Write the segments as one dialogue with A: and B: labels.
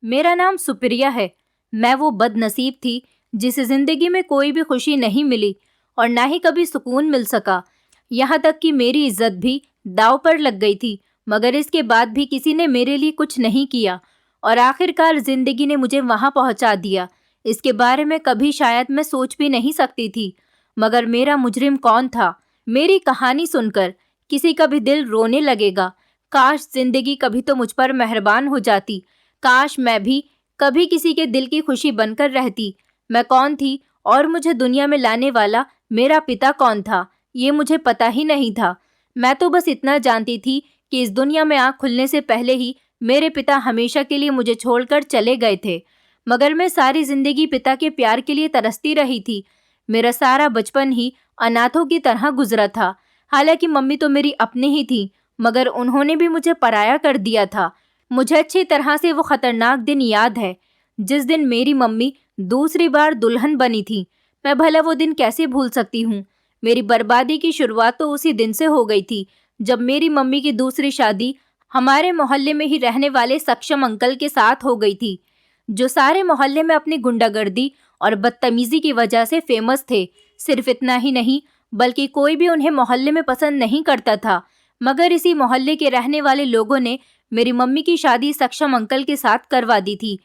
A: मेरा नाम सुप्रिया है। मैं वो बदनसीब थी जिसे ज़िंदगी में कोई भी खुशी नहीं मिली और ना ही कभी सुकून मिल सका। यहाँ तक कि मेरी इज्जत भी दांव पर लग गई थी, मगर इसके बाद भी किसी ने मेरे लिए कुछ नहीं किया और आखिरकार ज़िंदगी ने मुझे वहाँ पहुँचा दिया। इसके बारे में कभी शायद मैं सोच भी नहीं सकती थी। मगर मेरा मुजरिम कौन था? मेरी कहानी सुनकर किसी का भी दिल रोने लगेगा। काश ज़िंदगी कभी तो मुझ पर मेहरबान हो जाती। काश मैं भी कभी किसी के दिल की खुशी बनकर रहती। मैं कौन थी और मुझे दुनिया में लाने वाला मेरा पिता कौन था, ये मुझे पता ही नहीं था। मैं तो बस इतना जानती थी कि इस दुनिया में आँख खुलने से पहले ही मेरे पिता हमेशा के लिए मुझे छोड़कर चले गए थे। मगर मैं सारी जिंदगी पिता के प्यार के लिए तरसती रही थी। मेरा सारा बचपन ही अनाथों की तरह गुजरा था। हालांकि मम्मी तो मेरी अपनी ही थी, मगर उन्होंने भी मुझे पराया कर दिया था। मुझे अच्छी तरह से वो खतरनाक दिन याद है जिस दिन मेरी मम्मी दूसरी बार दुल्हन बनी थी। मैं भला वो दिन कैसे भूल सकती हूँ। मेरी बर्बादी की शुरुआत तो उसी दिन से हो गई थी जब मेरी मम्मी की दूसरी शादी हमारे मोहल्ले में ही रहने वाले सक्षम अंकल के साथ हो गई थी, जो सारे मोहल्ले में अपनी गुंडागर्दी और बदतमीजी की वजह से फेमस थे। सिर्फ इतना ही नहीं, बल्कि कोई भी उन्हें मोहल्ले में पसंद नहीं करता था। मगर इसी मोहल्ले के रहने वाले लोगों ने मेरी मम्मी की शादी सक्षम अंकल के साथ करवा दी थी।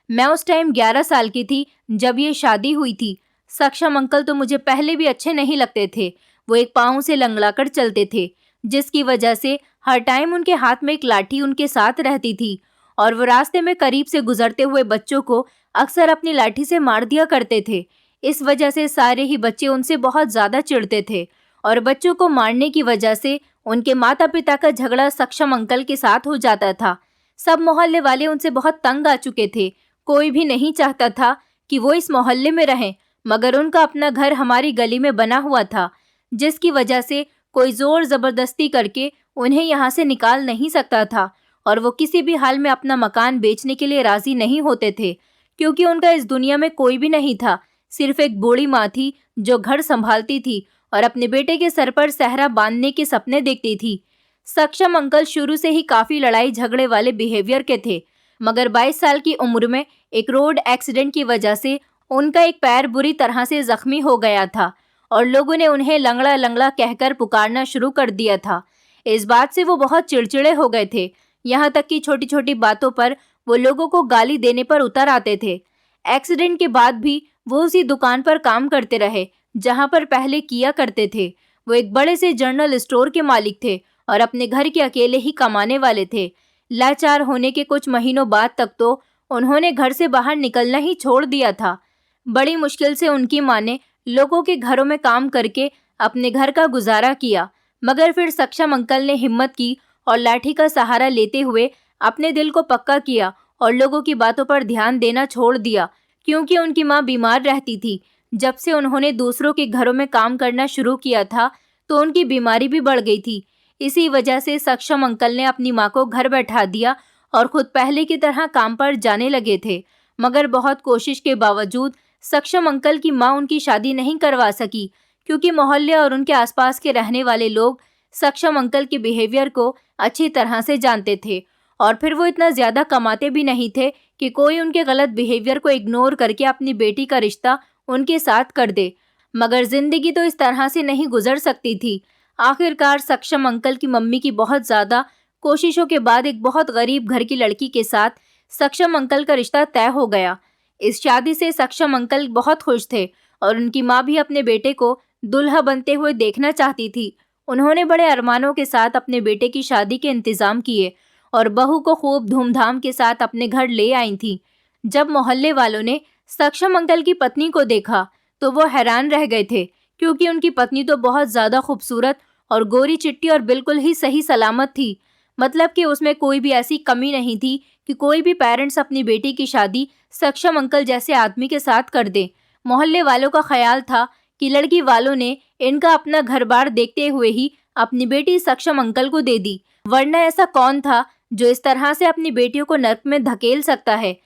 A: मैं उस टाइम 11 साल की थी जब ये शादी हुई थी। सक्षम अंकल तो मुझे पहले भी अच्छे नहीं लगते थे। वो एक पाँव से लंगड़ाकर चलते थे, जिसकी वजह से हर टाइम उनके हाथ में एक लाठी उनके साथ रहती थी और वो रास्ते में करीब से गुजरते हुए बच्चों को अक्सर अपनी लाठी से मार दिया करते थे। इस वजह से सारे ही बच्चे उनसे बहुत ज़्यादा चिढ़ते थे और बच्चों को मारने की वजह से उनके माता पिता का झगड़ा सक्षम अंकल के साथ हो जाता था। सब मोहल्ले वाले उनसे बहुत तंग आ चुके थे। कोई भी नहीं चाहता था कि वो इस मोहल्ले में रहें, मगर उनका अपना घर हमारी गली में बना हुआ था, जिसकी वजह से कोई ज़ोर ज़बरदस्ती करके उन्हें यहाँ से निकाल नहीं सकता था और वो किसी भी हाल में अपना मकान बेचने के लिए राज़ी नहीं होते थे, क्योंकि उनका इस दुनिया में कोई भी नहीं था। सिर्फ एक बूढ़ी माँ थी जो घर संभालती थी और अपने बेटे के सर पर सहरा बांधने के सपने देखती थी। सक्षम अंकल शुरू से ही काफ़ी लड़ाई झगड़े वाले बिहेवियर के थे, मगर 22 साल की उम्र में एक रोड एक्सीडेंट की वजह से उनका एक पैर बुरी तरह से जख्मी हो गया था और लोगों ने उन्हें लंगड़ा लंगड़ा कहकर पुकारना शुरू कर दिया था। इस बात से वो बहुत चिड़चिड़े हो गए थे। यहाँ तक कि छोटी छोटी बातों पर वो लोगों को गाली देने पर उतर आते थे। एक्सीडेंट के बाद भी वो उसी दुकान पर काम करते रहे जहाँ पर पहले किया करते थे। वो एक बड़े से जनरल स्टोर के मालिक थे और अपने घर के अकेले ही कमाने वाले थे। लाचार होने के कुछ महीनों बाद तक तो उन्होंने घर से बाहर निकलना ही छोड़ दिया था। बड़ी मुश्किल से उनकी माँ ने लोगों के घरों में काम करके अपने घर का गुजारा किया, मगर फिर सक्षम अंकल ने हिम्मत की और लाठी का सहारा लेते हुए अपने दिल को पक्का किया और लोगों की बातों पर ध्यान देना छोड़ दिया, क्योंकि उनकी माँ बीमार रहती थी। जब से उन्होंने दूसरों के घरों में काम करना शुरू किया था तो उनकी बीमारी भी बढ़ गई थी। इसी वजह से सक्षम अंकल ने अपनी माँ को घर बैठा दिया और खुद पहले की तरह काम पर जाने लगे थे। मगर बहुत कोशिश के बावजूद सक्षम अंकल की माँ उनकी शादी नहीं करवा सकी, क्योंकि मोहल्ले और उनके आसपास के रहने वाले लोग सक्षम अंकल के बिहेवियर को अच्छी तरह से जानते थे और फिर वो इतना ज़्यादा कमाते भी नहीं थे कि कोई उनके गलत बिहेवियर को इग्नोर करके अपनी बेटी का रिश्ता उनके साथ कर दे। मगर ज़िंदगी तो इस तरह से नहीं गुजर सकती थी। आखिरकार सक्षम अंकल की मम्मी की बहुत ज़्यादा कोशिशों के बाद एक बहुत गरीब घर की लड़की के साथ सक्षम अंकल का रिश्ता तय हो गया। इस शादी से सक्षम अंकल बहुत खुश थे और उनकी माँ भी अपने बेटे को दुल्हा बनते हुए देखना चाहती थी। उन्होंने बड़े अरमानों के साथ अपने बेटे की शादी के इंतज़ाम किए और बहू को खूब धूमधाम के साथ अपने घर ले आई थी। जब मोहल्ले वालों ने सक्षम अंकल की पत्नी को देखा तो वो हैरान रह गए थे, क्योंकि उनकी पत्नी तो बहुत ज़्यादा खूबसूरत और गोरी चिट्टी और बिल्कुल ही सही सलामत थी। मतलब कि उसमें कोई भी ऐसी कमी नहीं थी कि कोई भी पेरेंट्स अपनी बेटी की शादी सक्षम अंकल जैसे आदमी के साथ कर दें। मोहल्ले वालों का ख्याल था कि लड़की वालों ने इनका अपना घर बार देखते हुए ही अपनी बेटी सक्षम अंकल को दे दी, वरना ऐसा कौन था जो इस तरह से अपनी बेटियों को नर्क में धकेल सकता है।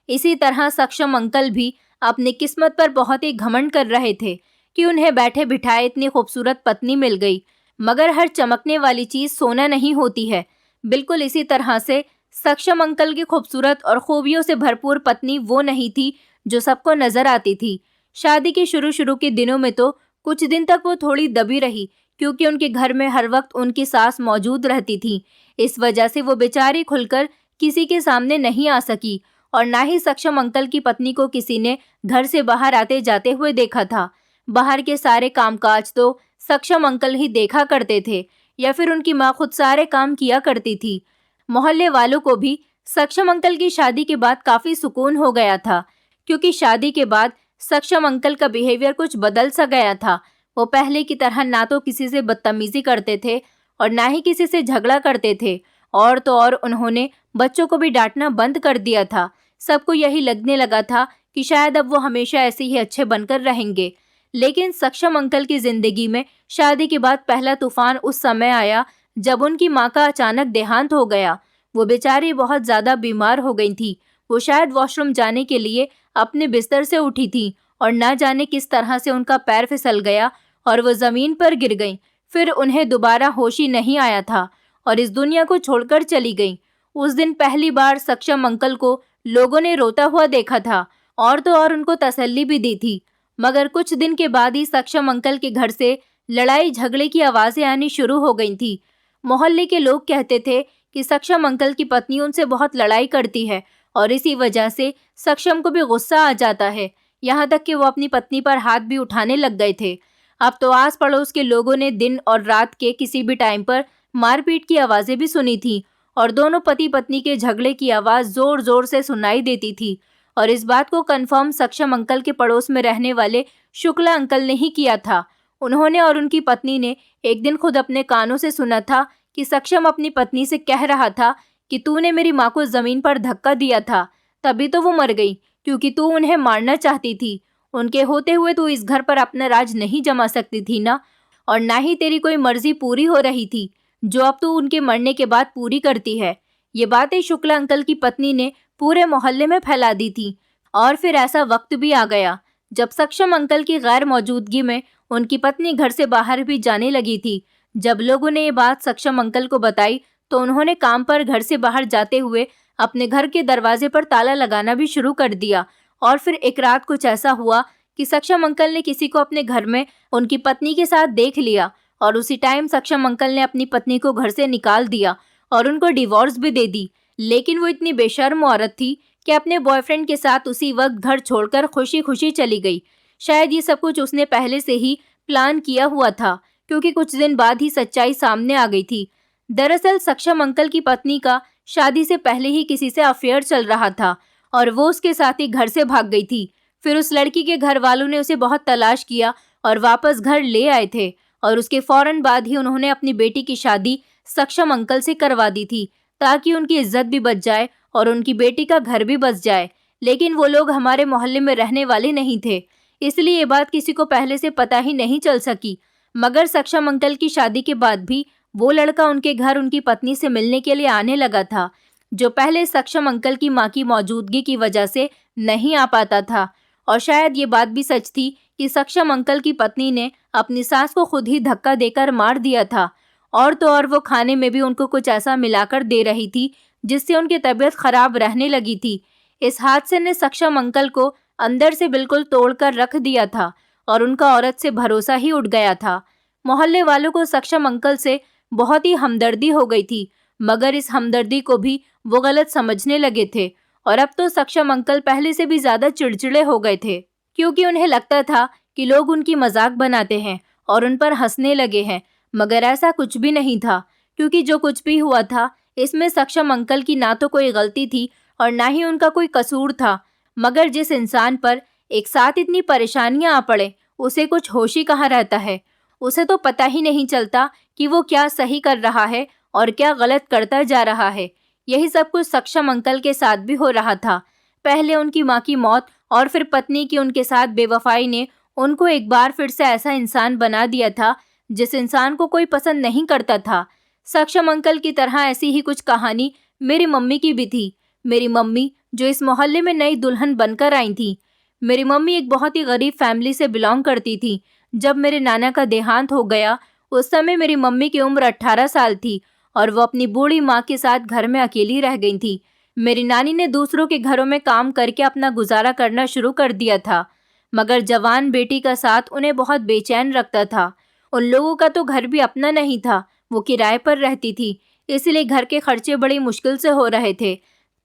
A: इसी तरह सक्षम अंकल भी अपनी किस्मत पर बहुत ही घमंड कर रहे थे कि उन्हें बैठे बिठाए इतनी खूबसूरत पत्नी मिल गई। मगर हर चमकने वाली चीज़ सोना नहीं होती है। बिल्कुल इसी तरह से सक्षम अंकल की खूबसूरत और खूबियों से भरपूर पत्नी वो नहीं थी जो सबको नजर आती थी। शादी के शुरू शुरू के दिनों में तो कुछ दिन तक वो थोड़ी दबी रही, क्योंकि उनके घर में हर वक्त उनकी सास मौजूद रहती थी। इस वजह से वो बेचारी खुलकर किसी के सामने नहीं आ सकी, और ना ही सक्षम अंकल की पत्नी को किसी ने घर से बाहर आते जाते हुए देखा था। बाहर के सारे कामकाज तो सक्षम अंकल ही देखा करते थे, या फिर उनकी माँ खुद सारे काम किया करती थी। मोहल्ले वालों को भी सक्षम अंकल की शादी के बाद काफी सुकून हो गया था, क्योंकि शादी के बाद सक्षम अंकल का बिहेवियर कुछ बदल सा गया था। वो पहले की तरह ना तो किसी से बदतमीजी करते थे और ना ही किसी से झगड़ा करते थे, और तो और उन्होंने बच्चों को भी डांटना बंद कर दिया था। सबको यही लगने लगा था कि शायद अब वो हमेशा ऐसे ही अच्छे बनकर रहेंगे। लेकिन सक्षम अंकल की जिंदगी में शादी के बाद पहला तूफान उस समय आया जब उनकी माँ का अचानक देहांत हो गया। वो बेचारी बहुत ज्यादा बीमार हो गई थी। वो शायद वॉशरूम जाने के लिए अपने बिस्तर से उठी थी और ना जाने किस तरह से उनका पैर फिसल गया और वो जमीन पर गिर गई। फिर उन्हें दोबारा होश ही नहीं आया था और इस दुनिया को छोड़कर चली गई। उस दिन पहली बार सक्षम अंकल को लोगों ने रोता हुआ देखा था, और तो और उनको तसल्ली भी दी थी। मगर कुछ दिन के बाद ही सक्षम अंकल के घर से लड़ाई झगड़े की आवाजें आनी शुरू हो गई थी। मोहल्ले के लोग कहते थे कि सक्षम अंकल की पत्नी उनसे बहुत लड़ाई करती है और इसी वजह से सक्षम को भी गुस्सा आ जाता है। यहाँ तक कि वो अपनी पत्नी पर हाथ भी उठाने लग गए थे। अब तो आस पड़ोस के लोगों ने दिन और रात के किसी भी टाइम पर मारपीट की आवाजें भी सुनी थी, और दोनों पति पत्नी के झगड़े की आवाज जोर जोर से सुनाई देती थी। और इस बात को कंफर्म सक्षम अंकल के पड़ोस में रहने वाले शुक्ला अंकल ने ही किया था। उन्होंने और उनकी पत्नी ने एक दिन खुद अपने कानों से सुना था कि सक्षम अपनी पत्नी से कह रहा था कि तूने मेरी माँ को जमीन पर धक्का दिया था, तभी तो वो मर गई, क्योंकि तू उन्हें मारना चाहती थी। उनके होते हुए तू इस घर पर अपना राज नहीं जमा सकती थी ना, और ना ही तेरी कोई मर्जी पूरी हो रही थी जो अब तू उनके मरने के बाद पूरी करती है। ये बातें शुक्ला अंकल की पत्नी ने पूरे मोहल्ले में फैला दी थी। और फिर ऐसा वक्त भी आ गया जब सक्षम अंकल की गैर मौजूदगी में उनकी पत्नी घर से बाहर भी जाने लगी थी। जब लोगों ने ये बात सक्षम अंकल को बताई तो उन्होंने काम पर घर से बाहर जाते हुए अपने घर के दरवाजे पर ताला लगाना भी शुरू कर दिया। और फिर एक रात कुछ ऐसा हुआ कि सक्षम अंकल ने किसी को अपने घर में उनकी पत्नी के साथ देख लिया, और उसी टाइम सक्षम अंकल ने अपनी पत्नी को घर से निकाल दिया और उनको डिवोर्स भी दे दी। लेकिन वो इतनी बेशर्म औरत थी कि अपने बॉयफ्रेंड के साथ उसी वक्त घर छोड़कर खुशी खुशी चली गई। शायद ये सब कुछ उसने पहले से ही प्लान किया हुआ था, क्योंकि कुछ दिन बाद ही सच्चाई सामने आ गई थी। दरअसल सक्षम अंकल की पत्नी का शादी से पहले ही किसी से अफेयर चल रहा था और वो उसके साथ ही घर से भाग गई थी। फिर उस लड़की के घर वालों ने उसे बहुत तलाश किया और वापस घर ले आए थे, और उसके फौरन बाद ही उन्होंने अपनी बेटी की शादी सक्षम अंकल से करवा दी थी, ताकि उनकी इज्जत भी बच जाए और उनकी बेटी का घर भी बच जाए। लेकिन वो लोग हमारे मोहल्ले में रहने वाले नहीं थे, इसलिए ये बात किसी को पहले से पता ही नहीं चल सकी। मगर सक्षम अंकल की शादी के बाद भी वो लड़का उनके घर उनकी पत्नी से मिलने के लिए आने लगा था, जो पहले सक्षम अंकल की माँ की मौजूदगी की वजह से नहीं आ पाता था। और शायद ये बात भी सच थी कि सक्षम अंकल की पत्नी ने अपनी सास को खुद ही धक्का देकर मार दिया था, और तो और वो खाने में भी उनको कुछ ऐसा मिलाकर दे रही थी जिससे उनकी तबीयत खराब रहने लगी थी। इस हादसे ने सक्षम अंकल को अंदर से बिल्कुल तोड़कर रख दिया था और उनका औरत से भरोसा ही उठ गया था। मोहल्ले वालों को सक्षम अंकल से बहुत ही हमदर्दी हो गई थी, मगर इस हमदर्दी को भी वो गलत समझने लगे थे। और अब तो सक्षम अंकल पहले से भी ज्यादा चिड़चिड़े हो गए थे, क्योंकि उन्हें लगता था कि लोग उनकी मजाक बनाते हैं और उन पर हंसने लगे हैं। मगर ऐसा कुछ भी नहीं था, क्योंकि जो कुछ भी हुआ था इसमें सक्षम अंकल की ना तो कोई गलती थी और ना ही उनका कोई कसूर था। मगर जिस इंसान पर एक साथ इतनी परेशानियां आ पड़े उसे कुछ होश ही कहाँ रहता है। उसे तो पता ही नहीं चलता कि वो क्या सही कर रहा है और क्या गलत करता जा रहा है। यही सब कुछ सक्षम अंकल के साथ भी हो रहा था। पहले उनकी माँ की मौत और फिर पत्नी की उनके साथ बेवफाई ने उनको एक बार फिर से ऐसा इंसान बना दिया था जिस इंसान को कोई पसंद नहीं करता था। सक्षम अंकल की तरह ऐसी ही कुछ कहानी मेरी मम्मी की भी थी। मेरी मम्मी जो इस मोहल्ले में नई दुल्हन बनकर आई थी। मेरी मम्मी एक बहुत ही गरीब फैमिली से बिलोंग करती थी। जब मेरे नाना का देहांत हो गया उस समय मेरी मम्मी की उम्र 18 साल थी और वो अपनी बूढ़ी माँ के साथ घर में अकेली रह गई थी। मेरी नानी ने दूसरों के घरों में काम करके अपना गुजारा करना शुरू कर दिया था, मगर जवान बेटी का साथ उन्हें बहुत बेचैन रखता था। उन लोगों का तो घर भी अपना नहीं था, वो किराए पर रहती थी, इसलिए घर के खर्चे बड़ी मुश्किल से हो रहे थे।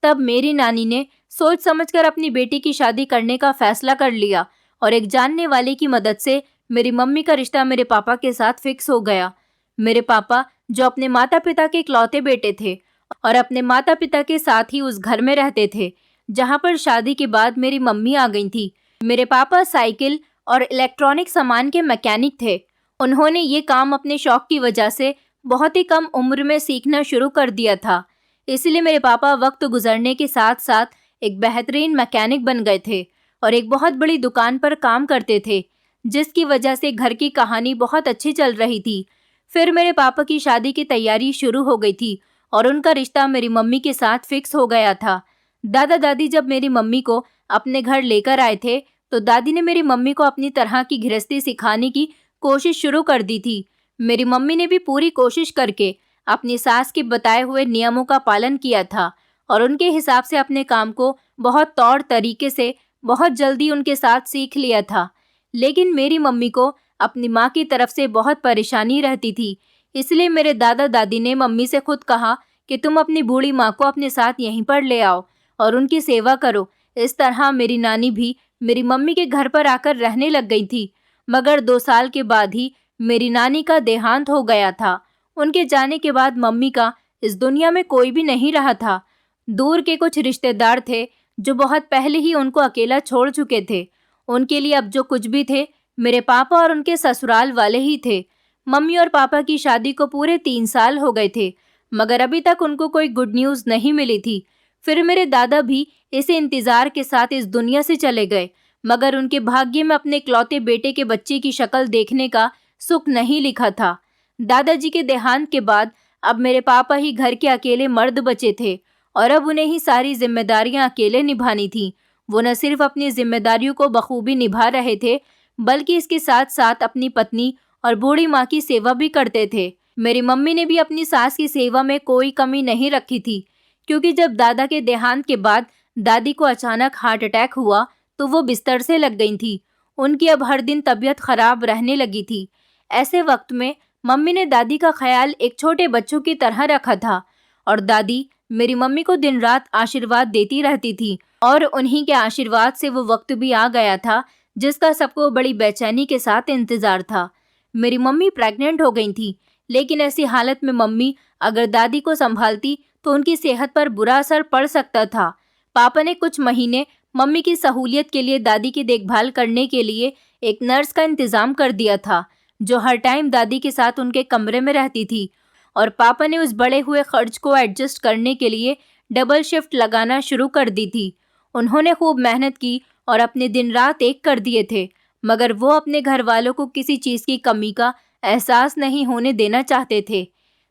A: तब मेरी नानी ने सोच समझकर अपनी बेटी की शादी करने का फैसला कर लिया और एक जानने वाले की मदद से मेरी मम्मी का रिश्ता मेरे पापा के साथ फिक्स हो गया। मेरे पापा, जो अपने माता पिता के इकलौते बेटे थे और अपने माता पिता के साथ ही उस घर में रहते थे जहां पर शादी के बाद मेरी मम्मी आ गई थी। मेरे पापा साइकिल और इलेक्ट्रॉनिक सामान के मैकेनिक थे। उन्होंने ये काम अपने शौक की वजह से बहुत ही कम उम्र में सीखना शुरू कर दिया था, इसलिए मेरे पापा वक्त गुजरने के साथ साथ एक बेहतरीन मैकेनिक बन गए थे और एक बहुत बड़ी दुकान पर काम करते थे, जिसकी वजह से घर की कहानी बहुत अच्छी चल रही थी। फिर मेरे पापा की शादी की तैयारी शुरू हो गई थी और उनका रिश्ता मेरी मम्मी के साथ फिक्स हो गया था। दादा दादी जब मेरी मम्मी को अपने घर लेकर आए थे तो दादी ने मेरी मम्मी को अपनी तरह की गृहस्थी सिखाने की कोशिश शुरू कर दी थी। मेरी मम्मी ने भी पूरी कोशिश करके अपनी सास के बताए हुए नियमों का पालन किया था और उनके हिसाब से अपने काम को बहुत तौर तरीके से बहुत जल्दी उनके साथ सीख लिया था। लेकिन मेरी मम्मी को अपनी माँ की तरफ से बहुत परेशानी रहती थी, इसलिए मेरे दादा दादी ने मम्मी से खुद कहा कि तुम अपनी बूढ़ी माँ को अपने साथ यहीं पर ले आओ और उनकी सेवा करो। इस तरह मेरी नानी भी मेरी मम्मी के घर पर आकर रहने लग गई थी। मगर 2 साल के बाद ही मेरी नानी का देहांत हो गया था। उनके जाने के बाद मम्मी का इस दुनिया में कोई भी नहीं रहा था। दूर के कुछ रिश्तेदार थे जो बहुत पहले ही उनको अकेला छोड़ चुके थे। उनके लिए अब जो कुछ भी थे मेरे पापा और उनके ससुराल वाले ही थे। मम्मी और पापा की शादी को पूरे 3 साल हो गए थे, मगर अभी तक उनको कोई गुड न्यूज़ नहीं मिली थी। फिर मेरे दादा भी इसी इंतज़ार के साथ इस दुनिया से चले गए, मगर उनके भाग्य में अपने इकलौते बेटे के बच्चे की शक्ल देखने का सुख नहीं लिखा था। दादाजी के देहांत के बाद अब मेरे पापा ही घर के अकेले मर्द बचे थे और अब उन्हें ही सारी जिम्मेदारियां अकेले निभानी थी। वो न सिर्फ अपनी जिम्मेदारियों को बखूबी निभा रहे थे, बल्कि इसके साथ साथ अपनी पत्नी और बूढ़ी माँ की सेवा भी करते थे। मेरी मम्मी ने भी अपनी सास की सेवा में कोई कमी नहीं रखी थी, क्योंकि जब दादा के देहांत के बाद दादी को अचानक हार्ट अटैक हुआ तो वो बिस्तर से लग गई थी। उनकी अब हर दिन तबीयत खराब रहने लगी थी। ऐसे वक्त में मम्मी ने दादी का ख्याल एक छोटे बच्चों की तरह रखा था और दादी मेरी मम्मी को दिन रात आशीर्वाद देती रहती थी और उन्हीं के आशीर्वाद से वो वक्त भी आ गया था जिसका सबको बड़ी बेचैनी के साथ इंतजार था। मेरी मम्मी प्रेग्नेंट हो गई थी, लेकिन ऐसी हालत में मम्मी अगर दादी को संभालती तो उनकी सेहत पर बुरा असर पड़ सकता था। पापा ने कुछ महीने मम्मी की सहूलियत के लिए दादी की देखभाल करने के लिए एक नर्स का इंतज़ाम कर दिया था, जो हर टाइम दादी के साथ उनके कमरे में रहती थी। और पापा ने उस बढ़े हुए खर्च को एडजस्ट करने के लिए डबल शिफ्ट लगाना शुरू कर दी थी। उन्होंने खूब मेहनत की और अपने दिन रात एक कर दिए थे, मगर वो अपने घर वालों को किसी चीज़ की कमी का एहसास नहीं होने देना चाहते थे।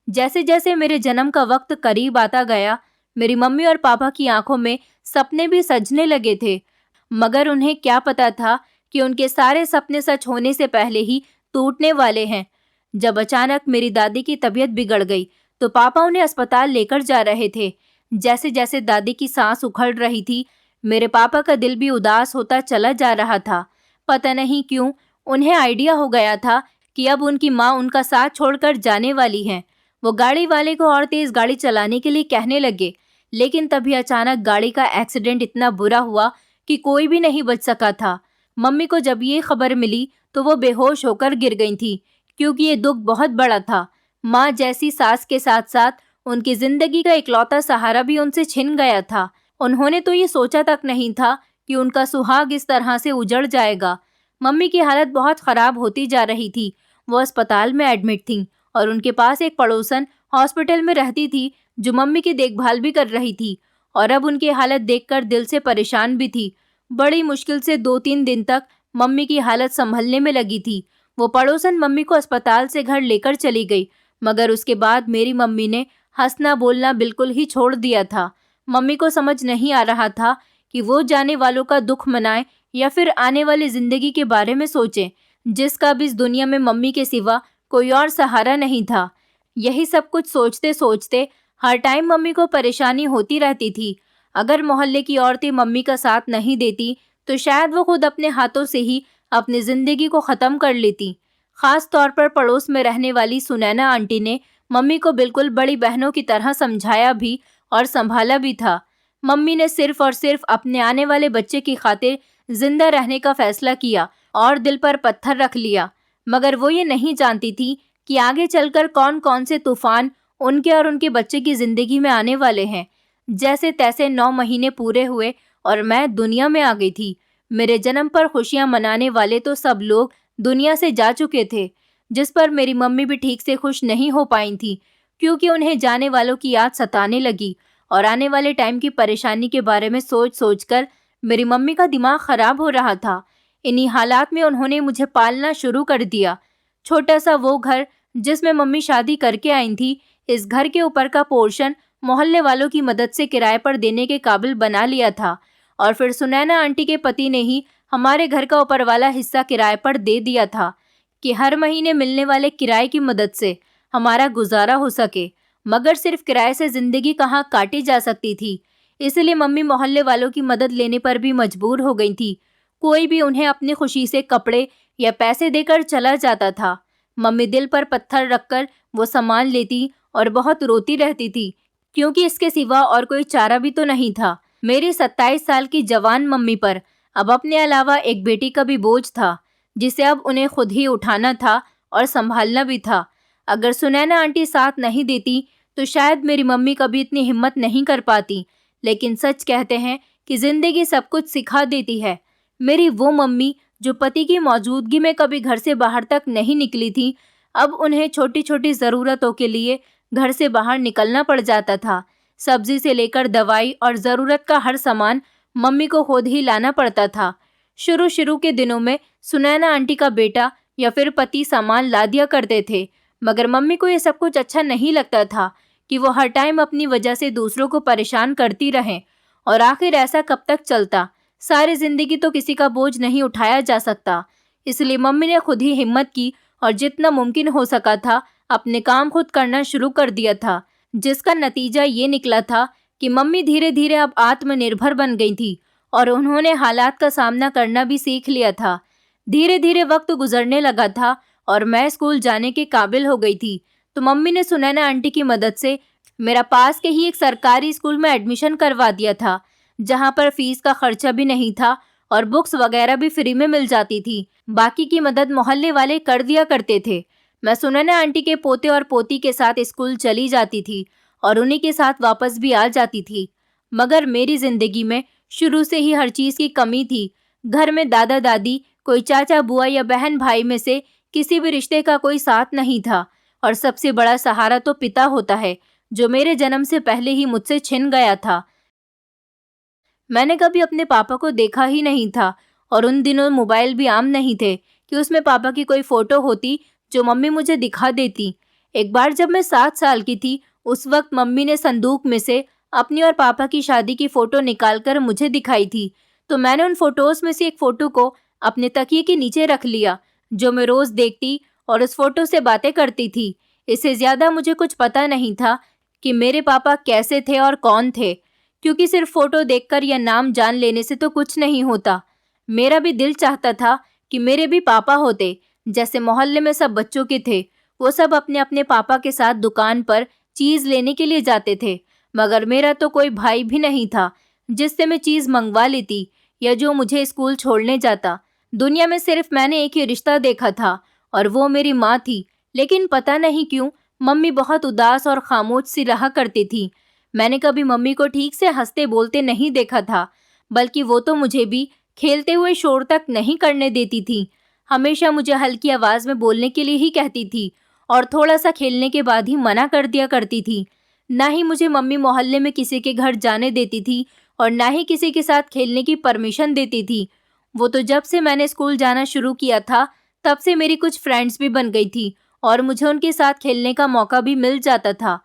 A: जैसे जैसे मेरे जन्म का वक्त करीब आता गया, मेरी मम्मी और पापा की आंखों में सपने भी सजने लगे थे, मगर उन्हें क्या पता था कि उनके सारे सपने सच होने से पहले ही टूटने वाले हैं। जब अचानक मेरी दादी की तबीयत बिगड़ गई तो पापा उन्हें अस्पताल लेकर जा रहे थे। जैसे जैसे दादी की सांस उखड़ रही थी, मेरे पापा का दिल भी उदास होता चला जा रहा था। पता नहीं क्यों उन्हें आइडिया हो गया था कि अब उनकी माँ उनका साथ छोड़कर जाने वाली हैं। वो गाड़ी वाले को और तेज गाड़ी चलाने के लिए कहने लगे, लेकिन तभी अचानक गाड़ी का एक्सीडेंट इतना बुरा हुआ कि कोई भी नहीं बच सका था। मम्मी को जब ये खबर मिली तो वो बेहोश होकर गिर गई थी, क्योंकि ये दुख बहुत बड़ा था। माँ जैसी सास के साथ साथ उनकी जिंदगी का इकलौता सहारा भी उनसे छिन गया था। उन्होंने तो ये सोचा तक नहीं था कि उनका सुहाग इस तरह से उजड़ जाएगा। मम्मी की हालत बहुत ख़राब होती जा रही थी। वो अस्पताल में एडमिट थी और उनके पास एक पड़ोसन हॉस्पिटल में रहती थी जो मम्मी की देखभाल भी कर रही थी और अब उनकी हालत देखकर दिल से परेशान भी थी। बड़ी मुश्किल से 2-3 दिन तक मम्मी की हालत संभलने में लगी थी। वो पड़ोसन मम्मी को अस्पताल से घर लेकर चली गई, मगर उसके बाद मेरी मम्मी ने हंसना बोलना बिल्कुल ही छोड़ दिया था। मम्मी को समझ नहीं आ रहा था कि वो जाने वालों का दुख मनाए या फिर आने वाली ज़िंदगी के बारे में सोचें, जिसका भी इस दुनिया में मम्मी के सिवा कोई और सहारा नहीं था। यही सब कुछ सोचते सोचते हर टाइम मम्मी को परेशानी होती रहती थी। अगर मोहल्ले की औरतें मम्मी का साथ नहीं देती तो शायद वो खुद अपने हाथों से ही अपनी जिंदगी को ख़त्म कर लेती। ख़ास तौर पर पड़ोस में रहने वाली सुनैना आंटी ने मम्मी को बिल्कुल बड़ी बहनों की तरह समझाया भी और संभाला भी था। मम्मी ने सिर्फ और सिर्फ अपने आने वाले बच्चे की खातिर जिंदा रहने का फैसला किया और दिल पर पत्थर रख लिया, मगर वो ये नहीं जानती थी कि आगे चलकर कौन कौन से तूफान उनके और उनके बच्चे की जिंदगी में आने वाले हैं। जैसे तैसे 9 महीने पूरे हुए और मैं दुनिया में आ गई थी। मेरे जन्म पर खुशियां मनाने वाले तो सब लोग दुनिया से जा चुके थे, जिस पर मेरी मम्मी भी ठीक से खुश नहीं हो पाई थी, क्योंकि उन्हें जाने वालों की याद सताने लगी और आने वाले टाइम की परेशानी के बारे में सोच सोच कर मेरी मम्मी का दिमाग खराब हो रहा था। इन्हीं हालात में उन्होंने मुझे पालना शुरू कर दिया। छोटा सा वो घर जिसमें मम्मी शादी करके आई थी, इस घर के ऊपर का पोर्शन मोहल्ले वालों की मदद से किराए पर देने के काबिल बना लिया था और फिर सुनैना आंटी के पति ने ही हमारे घर का ऊपर वाला हिस्सा किराए पर दे दिया था कि हर महीने मिलने वाले किराए की मदद से हमारा गुजारा हो सके। मगर सिर्फ किराए से जिंदगी कहाँ काटी जा सकती थी, इसलिए मम्मी मोहल्ले वालों की मदद लेने पर भी मजबूर हो गई थी। कोई भी उन्हें अपनी खुशी से कपड़े या पैसे देकर चला जाता था। मम्मी दिल पर पत्थर रखकर वो सामान लेती और बहुत रोती रहती थी, क्योंकि इसके सिवा और कोई चारा भी तो नहीं था। मेरी 27 साल की जवान मम्मी पर अब अपने अलावा एक बेटी का भी बोझ था, जिसे अब उन्हें खुद ही उठाना था और संभालना भी था। अगर सुनैना आंटी साथ नहीं देती तो शायद मेरी मम्मी कभी इतनी हिम्मत नहीं कर पाती। लेकिन सच कहते हैं कि जिंदगी सब कुछ सिखा देती है। मेरी वो मम्मी जो पति की मौजूदगी में कभी घर से बाहर तक नहीं निकली थी, अब उन्हें छोटी छोटी ज़रूरतों के लिए घर से बाहर निकलना पड़ जाता था। सब्जी से लेकर दवाई और ज़रूरत का हर सामान मम्मी को खुद ही लाना पड़ता था। शुरू शुरू के दिनों में सुनैना आंटी का बेटा या फिर पति सामान ला दिया करते थे, मगर मम्मी को ये सब कुछ अच्छा नहीं लगता था कि वो हर टाइम अपनी वजह से दूसरों को परेशान करती रहें। और आखिर ऐसा कब तक चलता? सारी जिंदगी तो किसी का बोझ नहीं उठाया जा सकता। इसलिए मम्मी ने खुद ही हिम्मत की और जितना मुमकिन हो सका था अपने काम खुद करना शुरू कर दिया था, जिसका नतीजा ये निकला था कि मम्मी धीरे धीरे अब आत्मनिर्भर बन गई थी और उन्होंने हालात का सामना करना भी सीख लिया था। धीरे धीरे वक्त गुजरने लगा था और मैं स्कूल जाने के काबिल हो गई थी, तो मम्मी ने सुनैना आंटी की मदद से मेरा पास के ही एक सरकारी स्कूल में एडमिशन करवा दिया था, जहाँ पर फीस का खर्चा भी नहीं था और बुक्स वगैरह भी फ्री में मिल जाती थी। बाकी की मदद मोहल्ले वाले कर दिया करते थे। मैं सुनैना आंटी के पोते और पोती के साथ स्कूल चली जाती थी और उन्हीं के साथ वापस भी आ जाती थी। मगर मेरी जिंदगी में शुरू से ही हर चीज़ की कमी थी। घर में दादा दादी, कोई चाचा बुआ या बहन भाई में से किसी भी रिश्ते का कोई साथ नहीं था और सबसे बड़ा सहारा तो पिता होता है, जो मेरे जन्म से पहले ही मुझसे छिन गया था। मैंने कभी अपने पापा को देखा ही नहीं था और उन दिनों मोबाइल भी आम नहीं थे कि उसमें पापा की कोई फ़ोटो होती जो मम्मी मुझे दिखा देती। एक बार जब मैं 7 साल की थी, उस वक्त मम्मी ने संदूक में से अपनी और पापा की शादी की फ़ोटो निकालकर मुझे दिखाई थी। तो मैंने उन फ़ोटोज़ में से एक फ़ोटो को अपने तकिए के नीचे रख लिया, जो मैं रोज़ देखती और उस फ़ोटो से बातें करती थी। इससे ज़्यादा मुझे कुछ पता नहीं था कि मेरे पापा कैसे थे और कौन थे, क्योंकि सिर्फ फ़ोटो देखकर या नाम जान लेने से तो कुछ नहीं होता। मेरा भी दिल चाहता था कि मेरे भी पापा होते, जैसे मोहल्ले में सब बच्चों के थे। वो सब अपने अपने पापा के साथ दुकान पर चीज़ लेने के लिए जाते थे, मगर मेरा तो कोई भाई भी नहीं था जिससे मैं चीज़ मंगवा लेती या जो मुझे स्कूल छोड़ने जाता। दुनिया में सिर्फ मैंने एक ही रिश्ता देखा था और वो मेरी माँ थी। लेकिन पता नहीं क्यों मम्मी बहुत उदास और खामोश सी रहा करती थी। मैंने कभी मम्मी को ठीक से हंसते बोलते नहीं देखा था, बल्कि वो तो मुझे भी खेलते हुए शोर तक नहीं करने देती थी। हमेशा मुझे हल्की आवाज़ में बोलने के लिए ही कहती थी और थोड़ा सा खेलने के बाद ही मना कर दिया करती थी। ना ही मुझे मम्मी मोहल्ले में किसी के घर जाने देती थी और ना ही किसी के साथ खेलने की परमिशन देती थी। वो तो जब से मैंने स्कूल जाना शुरू किया था, तब से मेरी कुछ फ्रेंड्स भी बन गई थी और मुझे उनके साथ खेलने का मौका भी मिल जाता था,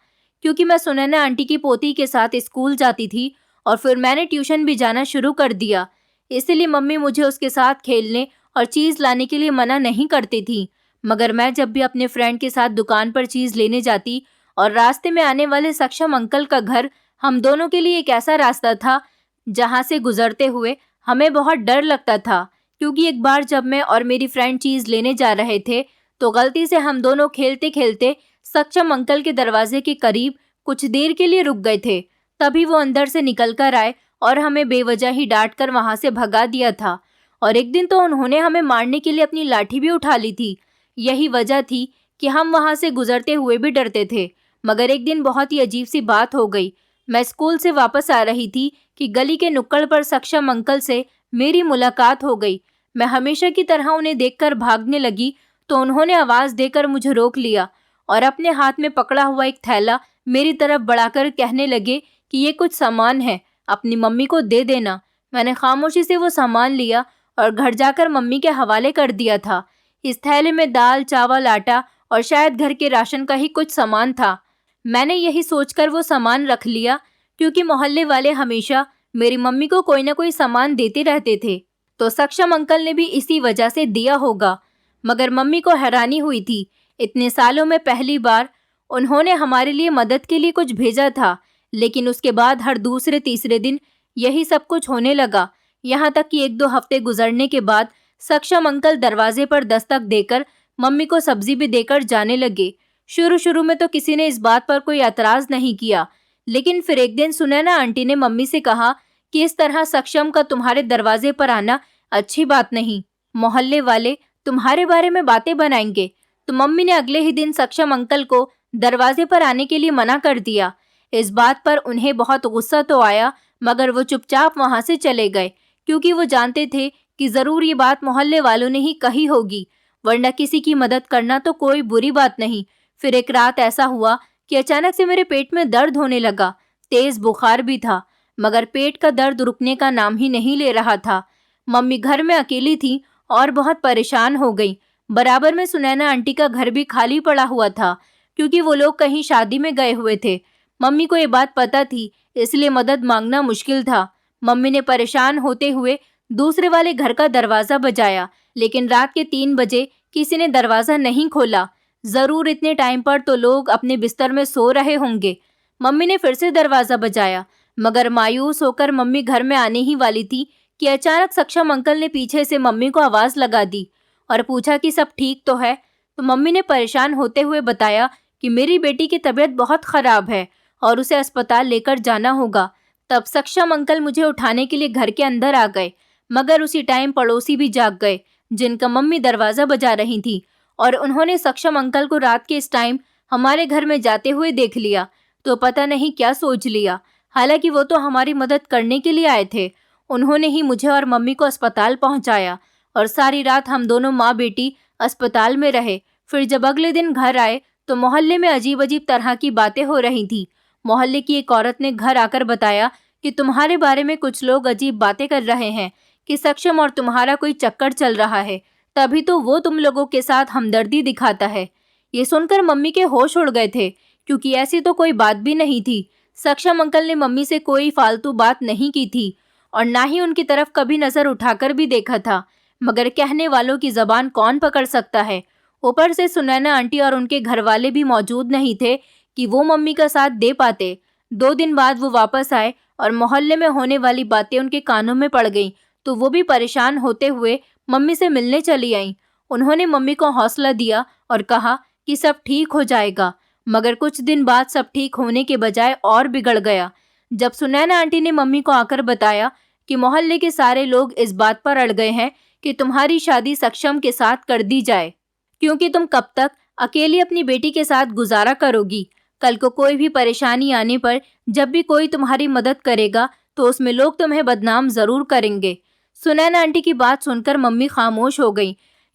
A: क्योंकि मैं सुनैना आंटी की पोती के साथ स्कूल जाती थी और फिर मैंने ट्यूशन भी जाना शुरू कर दिया। इसलिए मम्मी मुझे उसके साथ खेलने और चीज़ लाने के लिए मना नहीं करती थी, मगर मैं जब भी अपने फ्रेंड के साथ दुकान पर चीज़ लेने जाती और रास्ते में आने वाले सक्षम अंकल का घर हम दोनों के लिए एक ऐसा रास्ता था जहाँ से गुजरते हुए हमें बहुत डर लगता था, क्योंकि एक बार जब मैं और मेरी फ्रेंड चीज़ लेने जा रहे थे तो गलती से हम दोनों खेलते खेलते सक्षम अंकल के दरवाजे के करीब कुछ देर के लिए रुक गए थे। तभी वो अंदर से निकल कर आए और हमें बेवजह ही डांट कर वहाँ से भगा दिया था। और एक दिन तो उन्होंने हमें मारने के लिए अपनी लाठी भी उठा ली थी। यही वजह थी कि हम वहाँ से गुजरते हुए भी डरते थे। मगर एक दिन बहुत ही अजीब सी बात हो गई। मैं स्कूल से वापस आ रही थी कि गली के नुक्कड़ पर सक्षम अंकल से मेरी मुलाकात हो गई। मैं हमेशा की तरह उन्हें देखकर भागने लगी तो उन्होंने आवाज़ देकर मुझे रोक लिया और अपने हाथ में पकड़ा हुआ एक थैला मेरी तरफ बढ़ाकर कहने लगे कि ये कुछ सामान है, अपनी मम्मी को दे देना। मैंने खामोशी से वो सामान लिया और घर जाकर मम्मी के हवाले कर दिया था। इस थैले में दाल, चावल, आटा और शायद घर के राशन का ही कुछ सामान था। मैंने यही सोचकर वो सामान रख लिया, क्योंकि मोहल्ले वाले हमेशा मेरी मम्मी को कोई ना कोई सामान देते रहते थे, तो सक्षम अंकल ने भी इसी वजह से दिया होगा। मगर मम्मी को हैरानी हुई थी, इतने सालों में पहली बार उन्होंने हमारे लिए मदद के लिए कुछ भेजा था। लेकिन उसके बाद हर दूसरे तीसरे दिन यही सब कुछ होने लगा। यहाँ तक कि 1-2 हफ्ते गुजरने के बाद सक्षम अंकल दरवाजे पर दस्तक देकर मम्मी को सब्जी भी देकर जाने लगे। शुरू शुरू में तो किसी ने इस बात पर कोई एतराज़ नहीं किया, लेकिन फिर एक दिन सुनैना आंटी ने मम्मी से कहा कि इस तरह सक्षम का तुम्हारे दरवाजे पर आना अच्छी बात नहीं, मोहल्ले वाले तुम्हारे बारे में बातें बनाएंगे। तो मम्मी ने अगले ही दिन सक्षम अंकल को दरवाजे पर आने के लिए मना कर दिया। इस बात पर उन्हें बहुत गुस्सा तो आया, मगर वो चुपचाप वहाँ से चले गए, क्योंकि वो जानते थे कि ज़रूर ये बात मोहल्ले वालों ने ही कही होगी, वरना किसी की मदद करना तो कोई बुरी बात नहीं। फिर एक रात ऐसा हुआ कि अचानक से मेरे पेट में दर्द होने लगा। तेज़ बुखार भी था, मगर पेट का दर्द रुकने का नाम ही नहीं ले रहा था। मम्मी घर में अकेली थी और बहुत परेशान हो गई। बराबर में सुनैना आंटी का घर भी खाली पड़ा हुआ था, क्योंकि वो लोग कहीं शादी में गए हुए थे। मम्मी को ये बात पता थी, इसलिए मदद मांगना मुश्किल था। मम्मी ने परेशान होते हुए दूसरे वाले घर का दरवाज़ा बजाया, लेकिन रात के 3 बजे किसी ने दरवाज़ा नहीं खोला। ज़रूर इतने टाइम पर तो लोग अपने बिस्तर में सो रहे होंगे। मम्मी ने फिर से दरवाज़ा बजाया, मगर मायूस होकर मम्मी घर में आने ही वाली थी कि अचानक सक्षम अंकल ने पीछे से मम्मी को आवाज़ लगा दी और पूछा कि सब ठीक तो है। तो मम्मी ने परेशान होते हुए बताया कि मेरी बेटी की तबीयत बहुत ख़राब है और उसे अस्पताल लेकर जाना होगा। तब सक्षम अंकल मुझे उठाने के लिए घर के अंदर आ गए, मगर उसी टाइम पड़ोसी भी जाग गए, जिनका मम्मी दरवाज़ा बजा रही थी, और उन्होंने सक्षम अंकल को रात के इस टाइम हमारे घर में जाते हुए देख लिया तो पता नहीं क्या सोच लिया। हालांकि वो तो हमारी मदद करने के लिए आए थे। उन्होंने ही मुझे और मम्मी को अस्पताल पहुंचाया और सारी रात हम दोनों माँ बेटी अस्पताल में रहे। फिर जब अगले दिन घर आए तो मोहल्ले में अजीब अजीब तरह की बातें हो रही थी। मोहल्ले की एक औरत ने घर आकर बताया कि तुम्हारे बारे में कुछ लोग अजीब बातें कर रहे हैं कि सक्षम और तुम्हारा कोई चक्कर चल रहा है, तभी तो वो तुम लोगों के साथ हमदर्दी दिखाता है। ये सुनकर मम्मी के होश उड़ गए थे, क्योंकि ऐसी तो कोई बात भी नहीं थी। सक्षम अंकल ने मम्मी से कोई फालतू बात नहीं की थी और ना ही उनकी तरफ कभी नज़र उठाकर भी देखा था, मगर कहने वालों की ज़बान कौन पकड़ सकता है। ऊपर से सुनैना आंटी और उनके घर वाले भी मौजूद नहीं थे कि वो मम्मी का साथ दे पाते। 2 दिन बाद वो वापस आए और मोहल्ले में होने वाली बातें उनके कानों में पड़ गईं, तो वो भी परेशान होते हुए मम्मी से मिलने चली आईं। उन्होंने मम्मी को हौसला दिया और कहा कि सब ठीक हो जाएगा, मगर कुछ दिन बाद सब ठीक होने के बजाय और बिगड़ गया। जब सुनैना आंटी ने मम्मी को आकर बताया कि मोहल्ले के सारे लोग इस बात पर अड़ गए हैं कि तुम्हारी शादी सक्षम के साथ कर दी जाए, क्योंकि तुम कब तक अकेली अपनी बेटी के साथ गुजारा करोगी। कल को कोई भी परेशानी आने पर जब भी कोई तुम्हारी मदद करेगा तो उसमें लोग तुम्हें बदनाम ज़रूर करेंगे। सुनैना आंटी की बात सुनकर मम्मी खामोश हो गई,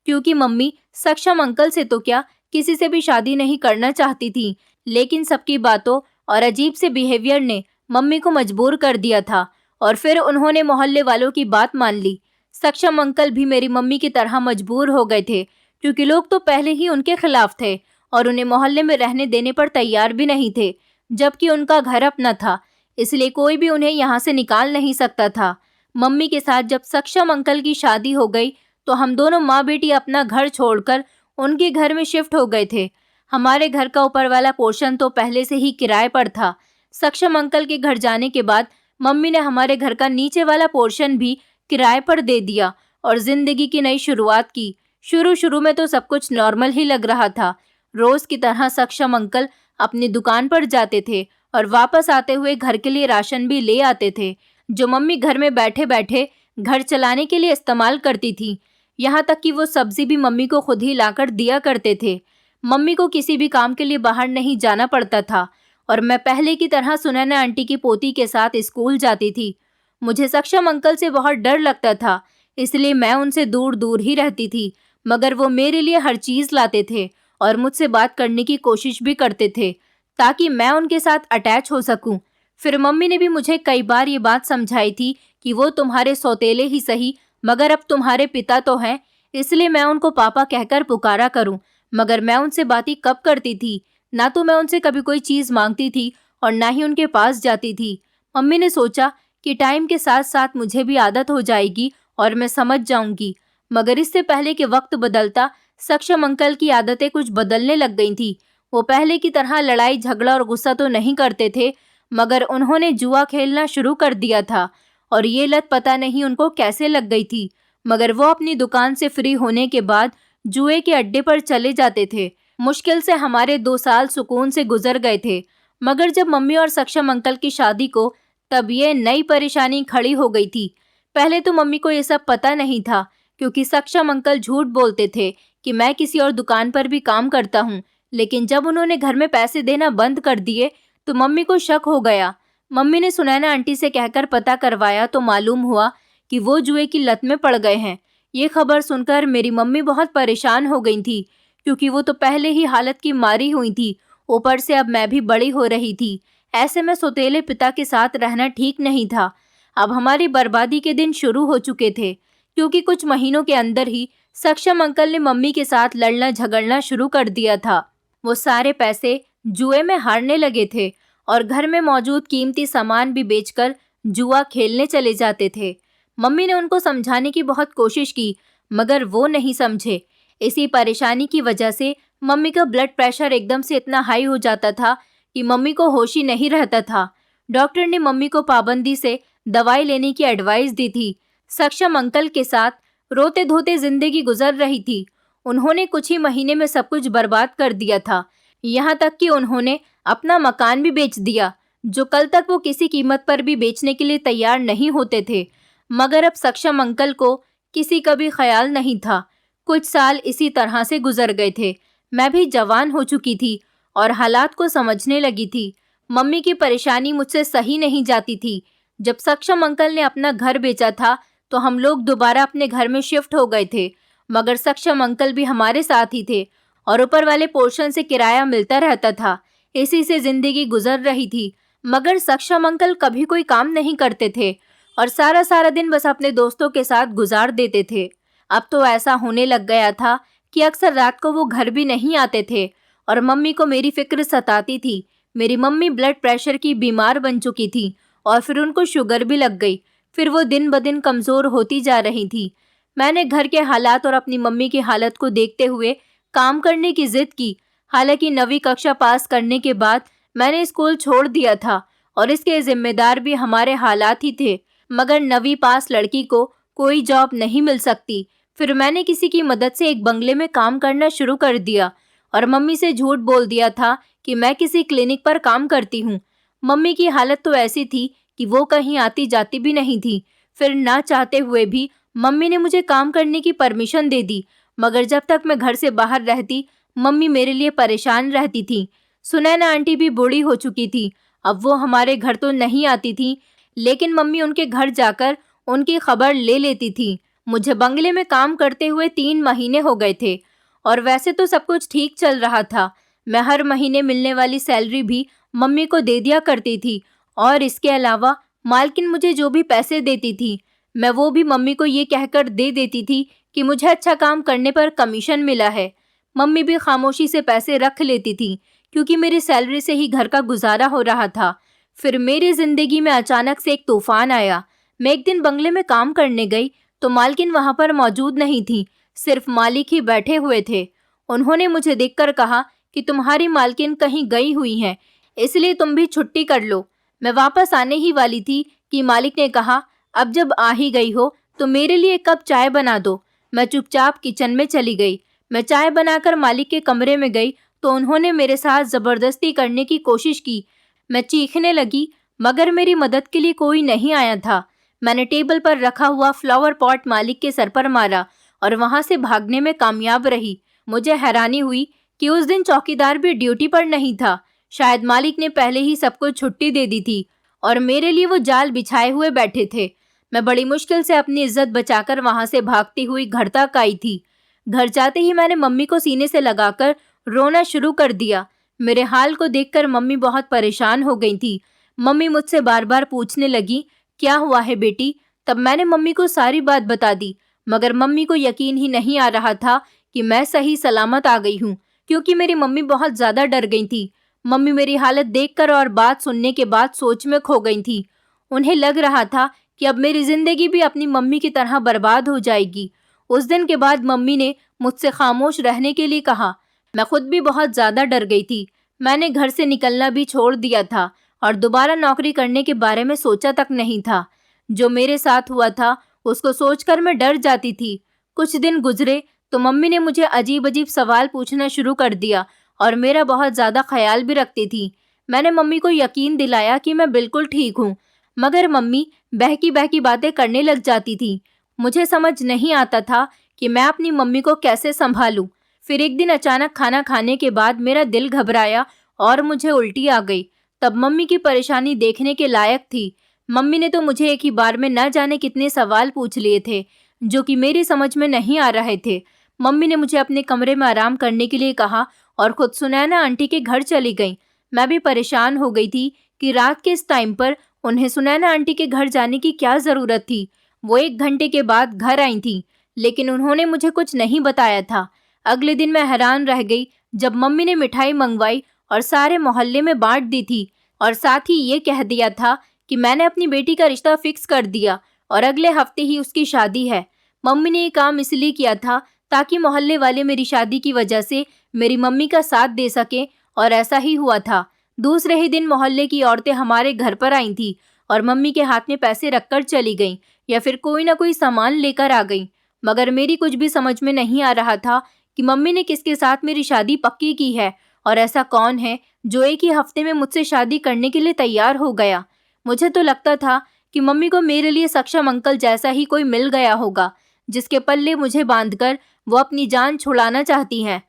A: क्योंकि मम्मी सक्षम अंकल से तो क्या किसी से भी शादी नहीं करना चाहती थी, लेकिन सबकी बातों और अजीब से बिहेवियर ने मम्मी को मजबूर कर दिया था और फिर उन्होंने मोहल्ले वालों की बात मान ली। सक्षम अंकल भी मेरी मम्मी की तरह मजबूर हो गए थे, क्योंकि लोग तो पहले ही उनके खिलाफ थे और उन्हें मोहल्ले में रहने देने पर तैयार भी नहीं थे, जबकि उनका घर अपना था, इसलिए कोई भी उन्हें यहाँ से निकाल नहीं सकता था। मम्मी के साथ जब सक्षम अंकल की शादी हो गई तो हम दोनों माँ बेटी अपना घर छोड़कर उनके घर में शिफ्ट हो गए थे। हमारे घर का ऊपर वाला पोर्शन तो पहले से ही किराए पर था। सक्षम अंकल के घर जाने के बाद मम्मी ने हमारे घर का नीचे वाला पोर्शन भी किराए पर दे दिया और जिंदगी की नई शुरुआत की। शुरू शुरू में तो सब कुछ नॉर्मल ही लग रहा था। रोज की तरह सक्षम अंकल अपनी दुकान पर जाते थे और वापस आते हुए घर के लिए राशन भी ले आते थे, जो मम्मी घर में बैठे बैठे घर चलाने के लिए इस्तेमाल करती थी। यहाँ तक कि वो सब्जी भी मम्मी को खुद ही लाकर दिया करते थे। मम्मी को किसी भी काम के लिए बाहर नहीं जाना पड़ता था और मैं पहले की तरह सुनैना आंटी की पोती के साथ स्कूल जाती थी। मुझे सक्षम अंकल से बहुत डर लगता था, इसलिए मैं उनसे दूर दूर ही रहती थी, मगर वो मेरे लिए हर चीज़ लाते थे और मुझसे बात करने की कोशिश भी करते थे ताकि मैं उनके साथ अटैच हो सकूं। फिर मम्मी ने भी मुझे कई बार ये बात समझाई थी कि वो तुम्हारे सौतेले ही सही मगर अब तुम्हारे पिता तो हैं, इसलिए मैं उनको पापा कहकर पुकारा करूं। मगर मैं उनसे बातें कब करती थी? ना तो मैं उनसे कभी कोई चीज़ मांगती थी और ना ही उनके पास जाती थी। मम्मी ने सोचा कि टाइम के साथ साथ मुझे भी आदत हो जाएगी और मैं समझ जाऊंगी। मगर इससे पहले कि वक्त बदलता, सक्षम अंकल की आदतें कुछ बदलने लग गई थी। वो पहले की तरह लड़ाई झगड़ा और गुस्सा तो नहीं करते थे, मगर उन्होंने जुआ खेलना शुरू कर दिया था और ये लत पता नहीं उनको कैसे लग गई थी। मगर वो अपनी दुकान से फ्री होने के बाद जुए के अड्डे पर चले जाते थे। मुश्किल से हमारे 2 साल सुकून से गुजर गए थे, मगर जब मम्मी और सक्षम अंकल की शादी को, तब ये नई परेशानी खड़ी हो गई थी। पहले तो मम्मी को ये सब पता नहीं था, क्योंकि सक्षम अंकल झूठ बोलते थे कि मैं किसी और दुकान पर भी काम करता हूँ। लेकिन जब उन्होंने घर में पैसे देना बंद कर दिए तो मम्मी को शक हो गया। मम्मी ने सुनैना आंटी से कहकर पता करवाया तो मालूम हुआ कि वो जुए की लत में पड़ गए हैं। ये खबर सुनकर मेरी मम्मी बहुत परेशान हो गई थी, क्योंकि वो तो पहले ही हालत की मारी हुई थी, ऊपर से अब मैं भी बड़ी हो रही थी। ऐसे में सौतेले पिता के साथ रहना ठीक नहीं था। अब हमारी बर्बादी के दिन शुरू हो चुके थे, क्योंकि कुछ महीनों के अंदर ही सक्षम अंकल ने मम्मी के साथ लड़ना झगड़ना शुरू कर दिया था। वो सारे पैसे जुए में हारने लगे थे और घर में मौजूद कीमती सामान भी बेचकर जुआ खेलने चले जाते थे। मम्मी ने उनको समझाने की बहुत कोशिश की, मगर वो नहीं समझे। इसी परेशानी की वजह से मम्मी का ब्लड प्रेशर एकदम से इतना हाई हो जाता था कि मम्मी को होश ही नहीं रहता था। डॉक्टर ने मम्मी को पाबंदी से दवाई लेने की एडवाइस दी थी। सक्षम अंकल के साथ रोते धोते जिंदगी गुजर रही थी। उन्होंने कुछ ही महीने में सब कुछ बर्बाद कर दिया था, यहाँ तक कि उन्होंने अपना मकान भी बेच दिया, जो कल तक वो किसी कीमत पर भी बेचने के लिए तैयार नहीं होते थे। मगर अब सक्षम अंकल को किसी का भी ख्याल नहीं था। कुछ साल इसी तरह से गुजर गए थे। मैं भी जवान हो चुकी थी और हालात को समझने लगी थी। मम्मी की परेशानी मुझसे सही नहीं जाती थी। जब सक्षम अंकल ने अपना घर बेचा था तो हम लोग दोबारा अपने घर में शिफ्ट हो गए थे, मगर सक्षम अंकल भी हमारे साथ ही थे और ऊपर वाले पोर्शन से किराया मिलता रहता था। इसी से जिंदगी गुजर रही थी। मगर सक्षम अंकल कभी कोई काम नहीं करते थे और सारा सारा दिन बस अपने दोस्तों के साथ गुजार देते थे। अब तो ऐसा होने लग गया था कि अक्सर रात को वो घर भी नहीं आते थे और मम्मी को मेरी फिक्र सताती थी। मेरी मम्मी ब्लड प्रेशर की बीमार बन चुकी थी और फिर उनको शुगर भी लग गई। फिर वो दिन ब दिन कमज़ोर होती जा रही थी। मैंने घर के हालात और अपनी मम्मी की हालत को देखते हुए काम करने की जिद की। हालांकि 9वीं कक्षा पास करने के बाद मैंने स्कूल छोड़ दिया था और इसके जिम्मेदार भी हमारे हालात ही थे। मगर 9वीं पास लड़की को कोई जॉब नहीं मिल सकती। फिर मैंने किसी की मदद से एक बंगले में काम करना शुरू कर दिया और मम्मी से झूठ बोल दिया था कि मैं किसी क्लिनिक पर काम करती हूँ। मम्मी की हालत तो ऐसी थी कि वो कहीं आती जाती भी नहीं थी। फिर ना चाहते हुए भी मम्मी ने मुझे काम करने की परमिशन दे दी, मगर जब तक मैं घर से बाहर रहती मम्मी मेरे लिए परेशान रहती थी। सुनैना आंटी भी बूढ़ी हो चुकी थी। अब वो हमारे घर तो नहीं आती थी, लेकिन मम्मी उनके घर जाकर उनकी खबर ले लेती थी। मुझे बंगले में काम करते हुए 3 महीने हो गए थे और वैसे तो सब कुछ ठीक चल रहा था। मैं हर महीने मिलने वाली सैलरी भी मम्मी को दे दिया करती थी और इसके अलावा मालकिन मुझे जो भी पैसे देती थी मैं वो भी मम्मी को ये कहकर दे देती थी कि मुझे अच्छा काम करने पर कमीशन मिला है। मम्मी भी खामोशी से पैसे रख लेती थी, क्योंकि मेरी सैलरी से ही घर का गुजारा हो रहा था। फिर मेरी जिंदगी में अचानक से एक तूफान आया। मैं एक दिन बंगले में काम करने गई तो मालकिन वहां पर मौजूद नहीं थी, सिर्फ मालिक ही बैठे हुए थे। उन्होंने मुझे देखकर कहा कि तुम्हारी मालकिन कहीं गई हुई हैं, इसलिए तुम भी छुट्टी कर लो। मैं वापस आने ही वाली थी कि मालिक ने कहा, अब जब आ ही गई हो तो मेरे लिए एक कप चाय बना दो। मैं चुपचाप किचन में चली गई। मैं चाय बनाकर मालिक के कमरे में गई तो उन्होंने मेरे साथ ज़बरदस्ती करने की कोशिश की। मैं चीखने लगी, मगर मेरी मदद के लिए कोई नहीं आया था। मैंने टेबल पर रखा हुआ फ्लावर पॉट मालिक के सर पर मारा और वहां से भागने में कामयाब रही। मुझे हैरानी हुई कि उस दिन चौकीदार भी ड्यूटी पर नहीं था। शायद मालिक ने पहले ही सबको छुट्टी दे दी थी और मेरे लिए वो जाल बिछाए हुए बैठे थे। मैं बड़ी मुश्किल से अपनी इज्जत बचाकर वहां से भागती हुई घर तक आई थी। घर जाते ही मैंने मम्मी को सीने से लगाकर रोना शुरू कर दिया। मेरे हाल को देखकर मम्मी बहुत परेशान हो गई थी। मम्मी मुझसे बार बार पूछने लगी, क्या हुआ है बेटी? तब मैंने मम्मी को सारी बात बता दी, मगर मम्मी को यकीन ही नहीं आ रहा था कि मैं सही सलामत आ गई हूँ, क्योंकि मेरी मम्मी बहुत ज़्यादा डर गई थी। मम्मी मेरी हालत देखकर और बात सुनने के बाद सोच में खो गई थी। उन्हें लग रहा था कि अब मेरी ज़िंदगी भी अपनी मम्मी की तरह बर्बाद हो जाएगी। उस दिन के बाद मम्मी ने मुझसे खामोश रहने के लिए कहा। मैं खुद भी बहुत ज़्यादा डर गई थी। मैंने घर से निकलना भी छोड़ दिया था और दोबारा नौकरी करने के बारे में सोचा तक नहीं था। जो मेरे साथ हुआ था उसको सोचकर मैं डर जाती थी। कुछ दिन गुजरे तो मम्मी ने मुझे अजीब अजीब सवाल पूछना शुरू कर दिया और मेरा बहुत ज़्यादा ख्याल भी रखती थी। मैंने मम्मी को यकीन दिलाया कि मैं बिल्कुल ठीक हूँ, मगर मम्मी बहकी बहकी बातें करने लग जाती थी। मुझे समझ नहीं आता था कि मैं अपनी मम्मी को कैसे संभालूं। फिर एक दिन अचानक खाना खाने के बाद मेरा दिल घबराया और मुझे उल्टी आ गई। तब मम्मी की परेशानी देखने के लायक थी। मम्मी ने तो मुझे एक ही बार में न जाने कितने सवाल पूछ लिए थे, जो कि मेरी समझ में नहीं आ रहे थे। मम्मी ने मुझे अपने कमरे में आराम करने के लिए कहा और खुद सुनैना आंटी के घर चली गई। मैं भी परेशान हो गई थी कि रात के इस टाइम पर उन्हें सुनैना आंटी के घर जाने की क्या ज़रूरत थी। वो 1 घंटे के बाद घर आई थी, लेकिन उन्होंने मुझे कुछ नहीं बताया था। अगले दिन मैं हैरान रह गई जब मम्मी ने मिठाई मंगवाई और सारे मोहल्ले में बांट दी थी और साथ ही ये कह दिया था कि मैंने अपनी बेटी का रिश्ता फिक्स कर दिया और अगले हफ्ते ही उसकी शादी है। मम्मी ने ये काम इसलिए किया था ताकि मोहल्ले वाले मेरी शादी की वजह से मेरी मम्मी का साथ दे सके, और ऐसा ही हुआ था। दूसरे ही दिन मोहल्ले की औरतें हमारे घर पर आई थी और मम्मी के हाथ में पैसे रखकर चली गईं या फिर कोई ना कोई सामान लेकर आ गईं। मगर मेरी कुछ भी समझ में नहीं आ रहा था कि मम्मी ने किसके साथ मेरी शादी पक्की की है और ऐसा कौन है जो एक ही हफ्ते में मुझसे शादी करने के लिए तैयार हो गया। मुझे तो लगता था कि मम्मी को मेरे लिए सक्षम अंकल जैसा ही कोई मिल गया होगा, जिसके पल्ले मुझे बांधकर वो अपनी जान छुड़ाना चाहती हैं।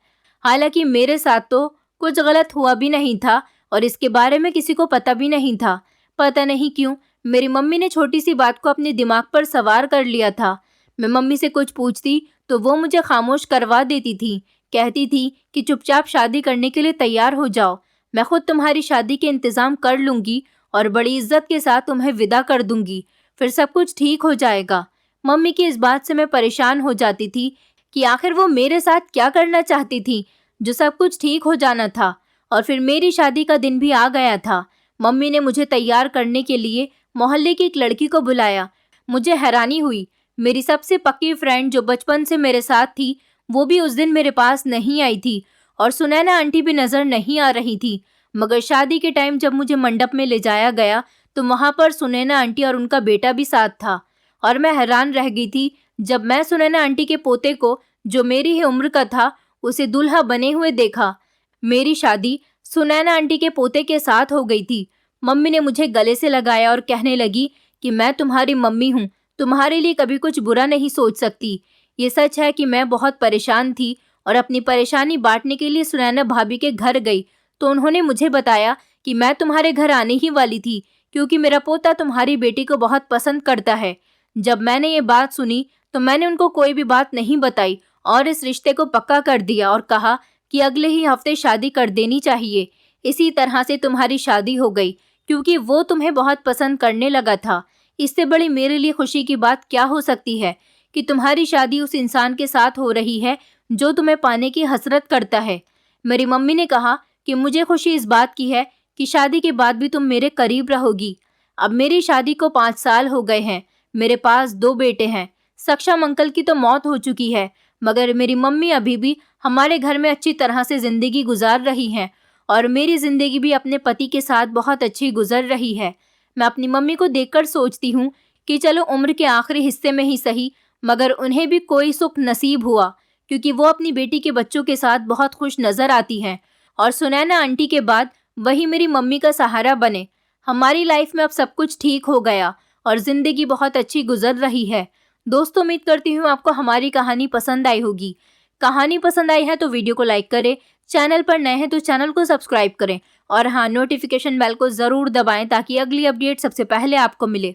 A: हालांकि मेरे साथ तो कुछ गलत हुआ भी नहीं था और इसके बारे में किसी को पता भी नहीं था। पता नहीं क्यों मेरी मम्मी ने छोटी सी बात को अपने दिमाग पर सवार कर लिया था। मैं मम्मी से कुछ पूछती तो वो मुझे खामोश करवा देती थी। कहती थी कि चुपचाप शादी करने के लिए तैयार हो जाओ, मैं खुद तुम्हारी शादी के इंतज़ाम कर लूँगी और बड़ी इज्जत के साथ तुम्हें विदा कर दूँगी, फिर सब कुछ ठीक हो जाएगा। मम्मी की इस बात से मैं परेशान हो जाती थी कि आखिर वो मेरे साथ क्या करना चाहती थी जो सब कुछ ठीक हो जाना था। और फिर मेरी शादी का दिन भी आ गया था। मम्मी ने मुझे तैयार करने के लिए मोहल्ले की एक लड़की को बुलाया। मुझे हैरानी हुई, मेरी सबसे पक्की फ्रेंड जो बचपन से मेरे साथ थी वो भी उस दिन मेरे पास नहीं आई थी और सुनैना आंटी भी नज़र नहीं आ रही थी। मगर शादी के टाइम जब मुझे मंडप में ले जाया गया तो वहाँ पर सुनैना आंटी और उनका बेटा भी साथ था और मैं हैरान रह गई थी जब मैं सुनैना आंटी के पोते को, जो मेरी ही उम्र का था, उसे दूल्हा बने हुए देखा। मेरी शादी सुनैना आंटी के पोते के साथ हो गई थी। मम्मी ने मुझे गले से लगाया और कहने लगी कि मैं तुम्हारी मम्मी हूँ, तुम्हारे लिए कभी कुछ बुरा नहीं सोच सकती। ये सच है कि मैं बहुत परेशान थी और अपनी परेशानी बांटने के लिए सुनैना भाभी के घर गई तो उन्होंने मुझे बताया कि मैं तुम्हारे घर आने ही वाली थी क्योंकि मेरा पोता तुम्हारी बेटी को बहुत पसंद करता है। जब मैंने ये बात सुनी तो मैंने उनको कोई भी बात नहीं बताई और इस रिश्ते को पक्का कर दिया और कहा कि अगले ही हफ्ते शादी कर देनी चाहिए। इसी तरह से तुम्हारी शादी हो गई क्योंकि वो तुम्हें बहुत पसंद करने लगा था। इससे बड़ी मेरे लिए खुशी की बात क्या हो सकती है कि तुम्हारी शादी उस इंसान के साथ हो रही है जो तुम्हें पाने की हसरत करता है। मेरी मम्मी ने कहा कि मुझे खुशी इस बात की है कि शादी के बाद भी तुम मेरे करीब रहोगी। अब मेरी शादी को 5 साल हो गए हैं। मेरे पास 2 बेटे हैं। सक्षम अंकल की तो मौत हो चुकी है, मगर मेरी मम्मी अभी भी हमारे घर में अच्छी तरह से ज़िंदगी गुजार रही हैं और मेरी ज़िंदगी भी अपने पति के साथ बहुत अच्छी गुजर रही है। मैं अपनी मम्मी को देखकर सोचती हूँ कि चलो उम्र के आखिरी हिस्से में ही सही, मगर उन्हें भी कोई सुख नसीब हुआ, क्योंकि वो अपनी बेटी के बच्चों के साथ बहुत खुश नज़र आती हैं और सुनैना आंटी के बाद वही मेरी मम्मी का सहारा बने। हमारी लाइफ में अब सब कुछ ठीक हो गया और ज़िंदगी बहुत अच्छी गुजर रही है। दोस्तों, उम्मीद करती हूँ आपको हमारी कहानी पसंद आई होगी। कहानी पसंद आई है तो वीडियो को लाइक करें, चैनल पर नए हैं तो चैनल को सब्सक्राइब करें और हाँ, नोटिफिकेशन बेल को ज़रूर दबाएं ताकि अगली अपडेट सबसे पहले आपको मिले।